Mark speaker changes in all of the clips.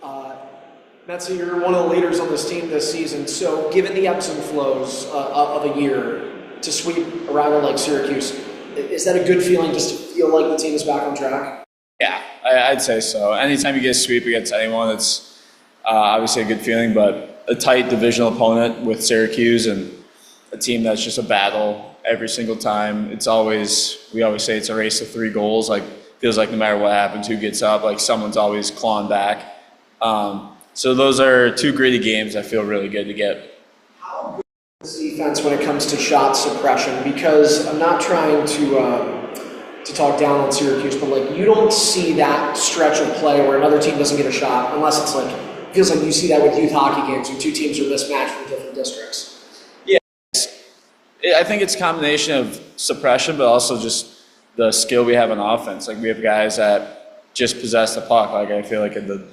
Speaker 1: Uh, Metsa, you're one of the leaders on this team this season. So, given the ebbs and flows of a year, to sweep a rival like Syracuse, is that a good feeling just to feel like the team is back on track?
Speaker 2: Yeah, I'd say so. Anytime you get a sweep against anyone, it's obviously a good feeling, but a tight divisional opponent with Syracuse and a team that's just a battle every single time. We always say it's a race of 3 goals. Like, feels like no matter what happens, who gets up, like someone's always clawing back. So those are 2 gritty games I feel really good to get.
Speaker 1: How good is defense when it comes to shot suppression? Because I'm not trying to talk down on Syracuse, but like you don't see that stretch of play where another team doesn't get a shot unless it's like, it feels like you see that with youth hockey games where 2 teams are mismatched from different districts.
Speaker 2: Yeah, I think it's a combination of suppression, but also just the skill we have on offense. Like, we have guys that just possess the puck. Like, I feel like in the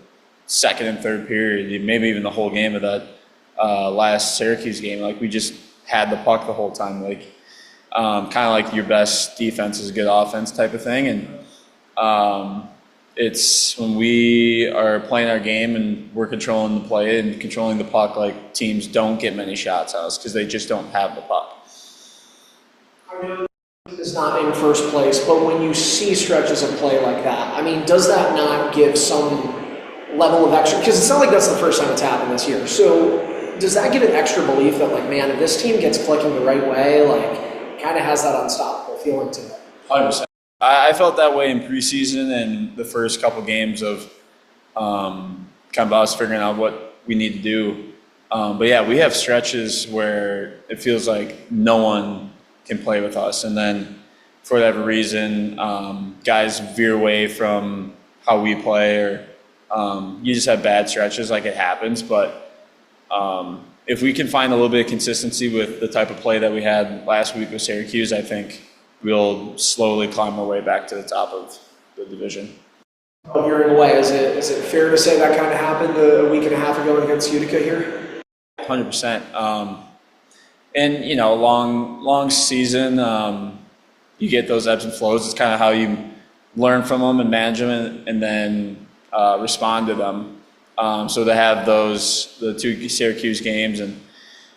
Speaker 2: second and third period, maybe even the whole game of that last Syracuse game, like, we just had the puck the whole time. Like, kind of like your best defense is good offense type of thing. And it's when we are playing our game and we're controlling the play and controlling the puck, like, teams don't get many shots on us because they just don't have the puck.
Speaker 1: I know it's not in first place, but when you see stretches of play like that, I mean, does that not give some level of extra? Because it's not like that's the first time it's happened this year. So does that give an extra belief that, like, man, if this team gets clicking the right way, like, kind of has that unstoppable feeling to it?
Speaker 2: 100%. I felt that way in preseason and the first couple games of kind of us figuring out what we need to do. But yeah, we have stretches where it feels like no one can play with us, and then for whatever reason, guys veer away from how we play, or you just have bad stretches. Like, it happens, but if we can find a little bit of consistency with the type of play that we had last week with Syracuse, I think we'll slowly climb our way back to the top of the division.
Speaker 1: Veering away, is it fair to say that kind of happened a week and a half ago against Utica here?
Speaker 2: 100%. And, you know, long season, you get those ebbs and flows. It's kind of how you learn from them and manage them and then respond to them. So to have the 2 Syracuse games, and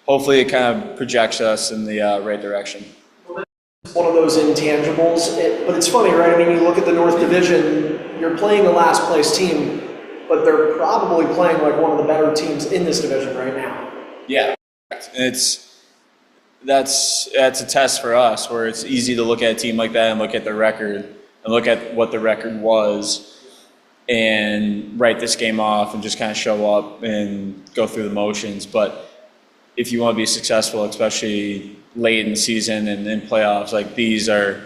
Speaker 2: hopefully it kind of projects us in the right direction.
Speaker 1: It's one of those intangibles, but it's funny, right? I mean, you look at the North Division, you're playing a last place team, but they're probably playing like one of the better teams in this division right now.
Speaker 2: Yeah, that's a test for us, where it's easy to look at a team like that and look at their record and look at what the record was and write this game off and just kind of show up and go through the motions. But if you want to be successful, especially late in the season and in playoffs, like, these are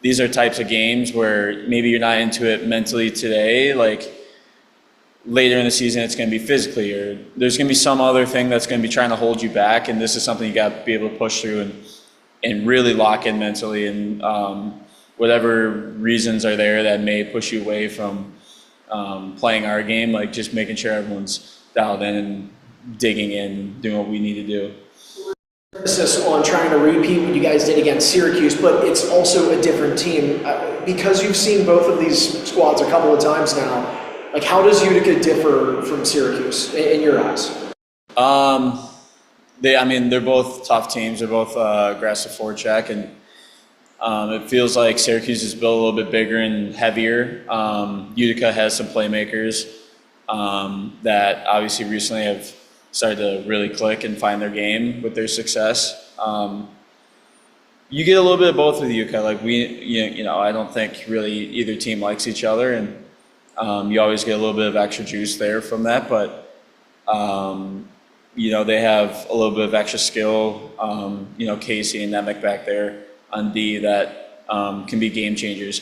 Speaker 2: types of games where maybe you're not into it mentally today. Like, later in the season, it's going to be physically, or there's going to be some other thing that's going to be trying to hold you back, and this is something you got to be able to push through and really lock in mentally. And whatever reasons are there that may push you away from playing our game, like, just making sure everyone's dialed in and digging in, doing what we need to do.
Speaker 1: Emphasis on trying to repeat what you guys did against Syracuse, but it's also a different team. Because you've seen both of these squads a couple of times now, like, how does Utica differ from Syracuse in your eyes?
Speaker 2: They're both tough teams. They're both aggressive forecheck, and it feels like Syracuse is built a little bit bigger and heavier. Utica has some playmakers that obviously recently have started to really click and find their game with their success. You get a little bit of both with Utica. Like, I don't think really either team likes each other, and you always get a little bit of extra juice there from that, but they have a little bit of extra skill. Casey and Nemec back there on D that can be game changers.